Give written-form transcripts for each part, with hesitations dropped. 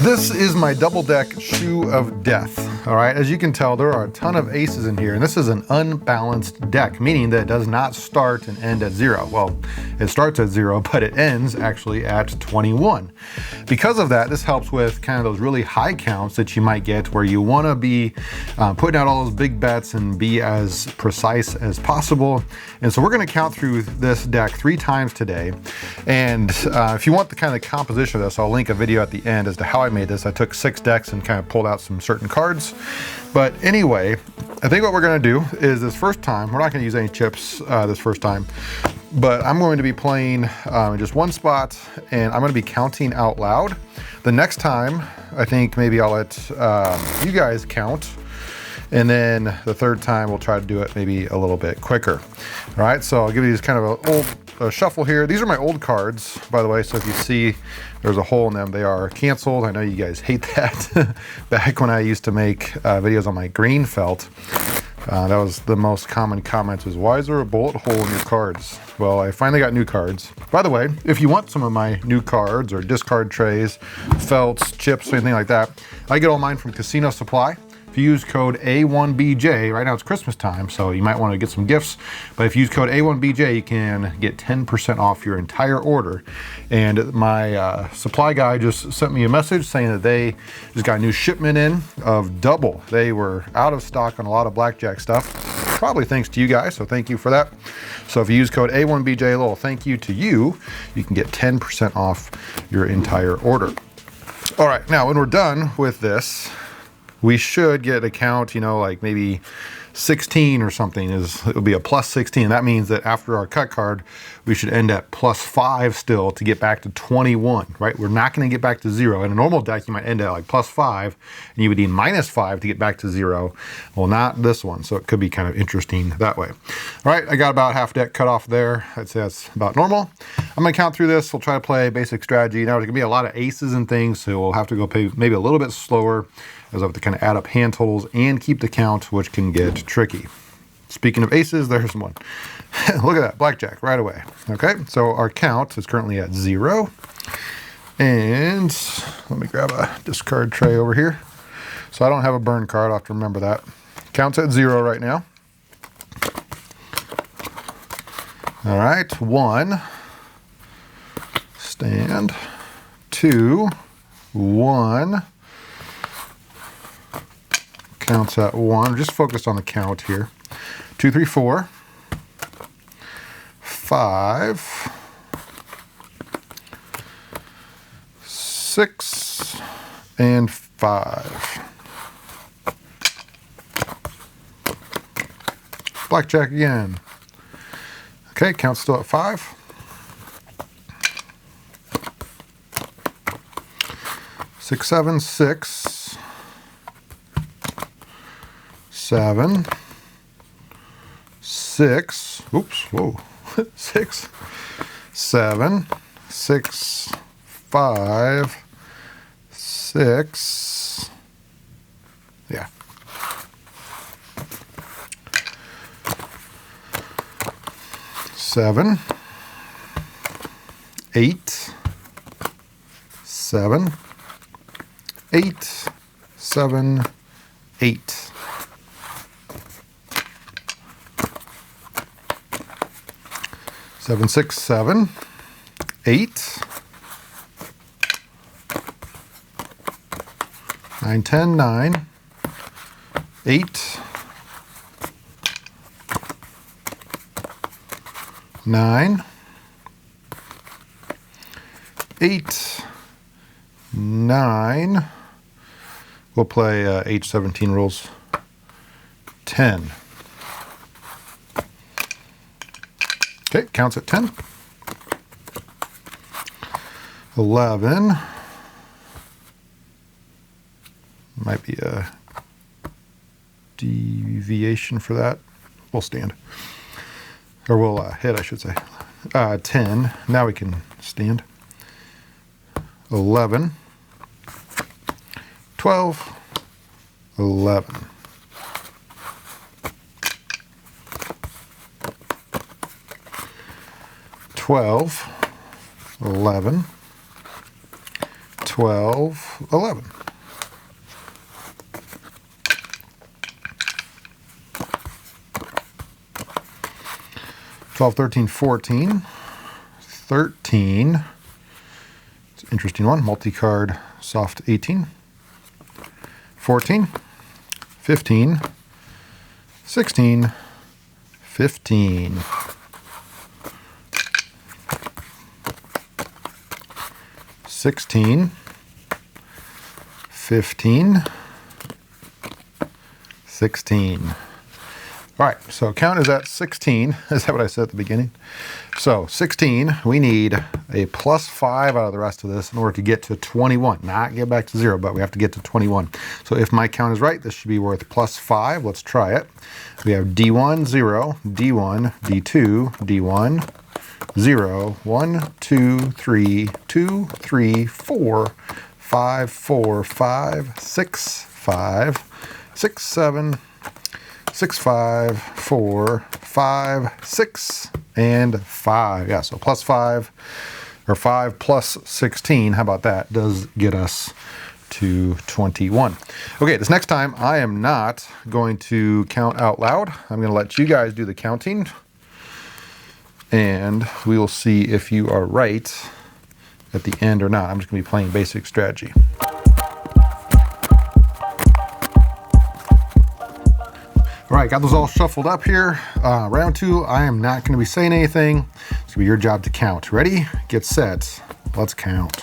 This is my double deck shoe of death. All right, as you can tell, there are a ton of aces in here, and this is an unbalanced deck, meaning that it does not start and end at 0. Well, it starts at 0, but it ends actually at 21. Because of that, this helps with kind of those really high counts that you might get where you want to be putting out all those big bets and be as precise as possible. And so we're going to count through this deck 3 times today. And if you want the kind of composition of this, I'll link a video at the end as to how I made this. I took 6 decks and kind of pulled out some certain cards. But anyway, I think what we're going to do is this first time, we're not going to use any chips this first time, but I'm going to be playing in just one spot, and I'm going to be counting out loud. The next time, I think maybe I'll let you guys count, and then the third time we'll try to do it maybe a little bit quicker. All right, so I'll give you this kind of an old shuffle here. These are my old cards, by the way, so if you see there's a hole in them, they are canceled. I know you guys hate that. Back when I used to make videos on my green felt, that was the most common comment was, why is there a bullet hole in your cards? Well, I finally got new cards. By the way, if you want some of my new cards or discard trays, felts, chips, anything like that, I get all mine from Casino Supply. If you use code A1BJ, right now it's Christmas time, so you might want to get some gifts, but if you use code A1BJ, you can get 10% off your entire order. And my supply guy just sent me a message saying that they just got a new shipment in of double. They were out of stock on a lot of Blackjack stuff, probably thanks to you guys, so thank you for that. So if you use code A1BJ, a little thank you to you, you can get 10% off your entire order. All right, now when we're done with this, we should get a count, you know, like maybe 16 or something. It'll be a plus 16. That means that after our cut card, we should end at plus 5 still to get back to 21, right? We're not going to get back to 0. In a normal deck, you might end at like plus 5, and you would need minus 5 to get back to 0. Well, not this one, so it could be kind of interesting that way. All right, I got about half deck cut off there. I'd say that's about normal. I'm going to count through this. We'll try to play basic strategy. Now, there's going to be a lot of aces and things, so we'll have to go maybe a little bit slower, as I have to kind of add up hand totals and keep the count, which can get tricky. Speaking of aces, there's one. Look at that, blackjack right away. Okay, so our count is currently at 0. And let me grab a discard tray over here. So I don't have a burn card, I'll have to remember that. Count's at 0 right now. All right, 1, stand, 2, 1, counts at 1, just focus on the count here. 2, 3, 4, 5, 6, and 5. Blackjack again. Okay, count's still at 5. 6, 7, 6, 7, 6, oops, whoa, 6, 7, 6, 5, 6, yeah. 7, 8, 7, 8, 7, 8. 7, 6, 7, 8, 9, 10, 9, 8, 9, 8, 9. We'll play H17 rules. 10. Okay, counts at 10. 11. Might be a deviation for that. We'll stand. Or we'll hit, I should say. 10. Now we can stand. 11. 12. 11. 12, 11, 12, 11. 12, 13, 14, 13. It's an interesting one. Multi-card soft 18. 14, 15, 16, 15. 16, 15, 16. All right, so count is at 16. Is that what I said at the beginning? So 16, we need a +5 out of the rest of this in order to get to 21. Not get back to 0, but we have to get to 21. So if my count is right, this should be worth +5. Let's try it. We have D1, 0, D1, D2, D1, 0, 1, 2, 3, 2, 3, 4, 5, 4, 5, 6, 5, 6, 7, 6, 5, 4, 5, 6, and 5. Yeah, so +5, or 5 plus 16, how about that, does get us to 21. Okay, this next time I am not going to count out loud. I'm going to let you guys do the counting, and we will see if you are right at the end or not. I'm just going to be playing basic strategy. All right, got those all shuffled up here. Round 2, I am not going to be saying anything. It's going to be your job to count. Ready? Get set. Let's count.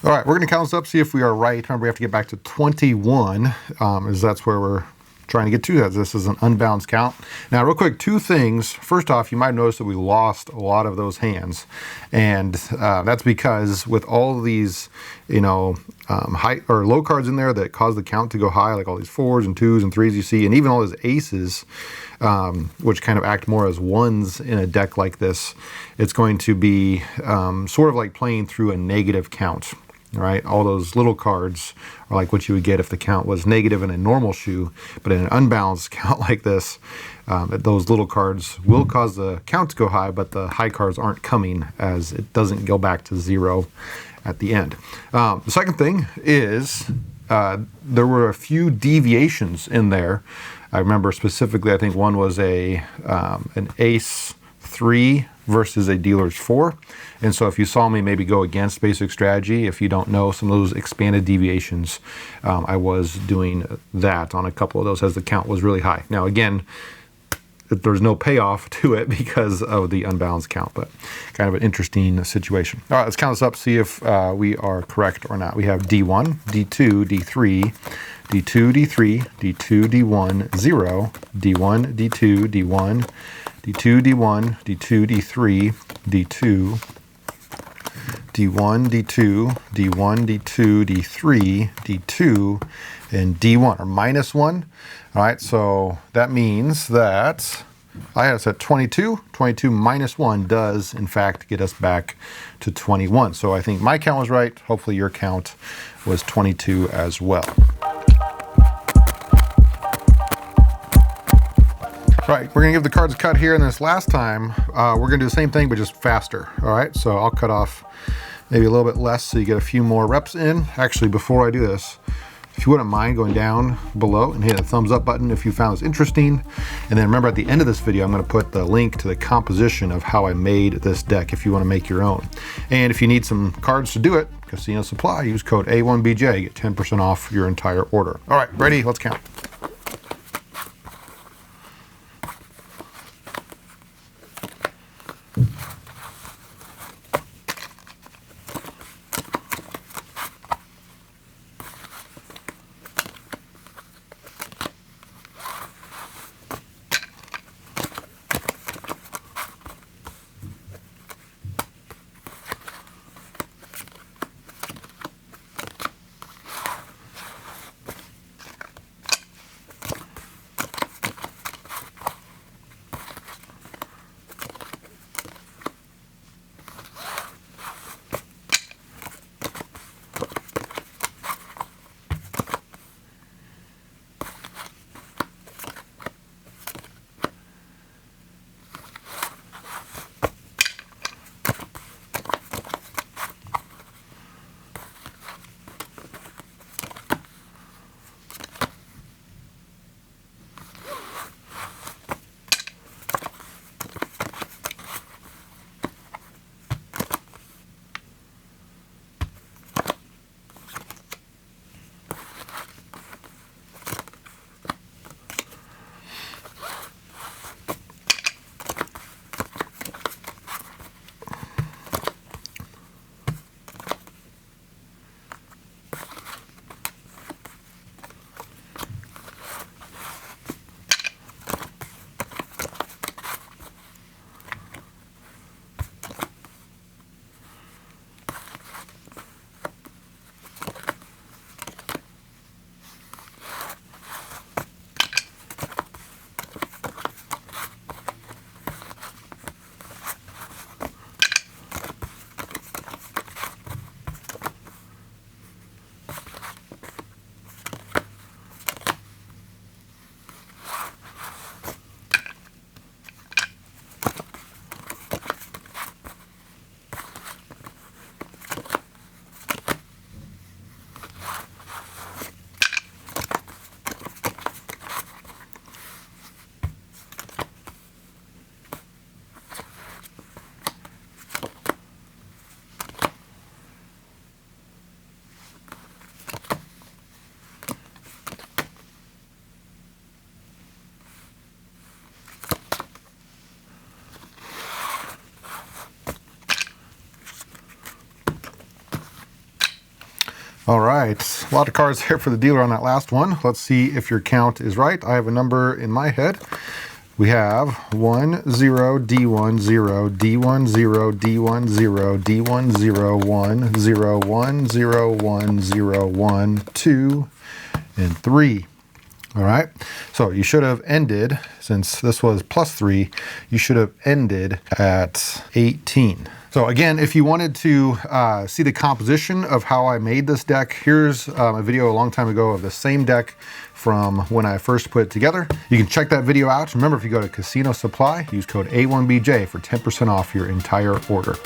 All right, we're going to count this up, see if we are right. Remember, we have to get back to 21, as that's where we're trying to get to that. This is an unbalanced count. Now, real quick, two things. First off, you might notice that we lost a lot of those hands, and that's because with all these, high or low cards in there that cause the count to go high, like all these 4s and 2s and 3s you see, and even all those aces, which kind of act more as 1s in a deck like this, it's going to be sort of like playing through a negative count. Right, all those little cards are like what you would get if the count was negative in a normal shoe, but in an unbalanced count like this, those little cards will cause the count to go high, but the high cards aren't coming, as it doesn't go back to 0 at the end. The second thing is there were a few deviations in there. I remember specifically, I think one was an ace 3 versus a dealer's 4. And so if you saw me maybe go against basic strategy, if you don't know some of those expanded deviations, I was doing that on a couple of those as the count was really high. Now again, there's no payoff to it because of the unbalanced count, but kind of an interesting situation. All right, let's count this up, see if we are correct or not. We have D1, D2, D3, D2, D3, D2, D1, 0, D1, D2, D1, D2, D1, D2, D3, D2, D1, D2, D1, D2, D3, D2, and D1, or -1. All right, so that means that I have set 22. 22 minus 1 does, in fact, get us back to 21. So I think my count was right. Hopefully your count was 22 as well. Right, we're gonna give the cards a cut here, and this last time, we're gonna do the same thing, but just faster. All right, so I'll cut off maybe a little bit less so you get a few more reps in. Actually, before I do this, if you wouldn't mind going down below and hitting the thumbs up button if you found this interesting. And then remember, at the end of this video, I'm gonna put the link to the composition of how I made this deck if you wanna make your own. And if you need some cards to do it, Casino Supply, use code A1BJ, get 10% off your entire order. All right, ready? Let's count. All right, a lot of cards here for the dealer on that last one. Let's see if your count is right. I have a number in my head. We have 1, 0, D1, 0, D1, 0, D1, 0, D1, 0, 1, 0, 1, 0, 1, 0, 1, 2, and 3. All right, so you should have ended, since this was +3, you should have ended at 18. So again, if you wanted to see the composition of how I made this deck, here's a video a long time ago of the same deck from when I first put it together. You can check that video out. Remember, if you go to Casino Supply, use code A1BJ for 10% off your entire order.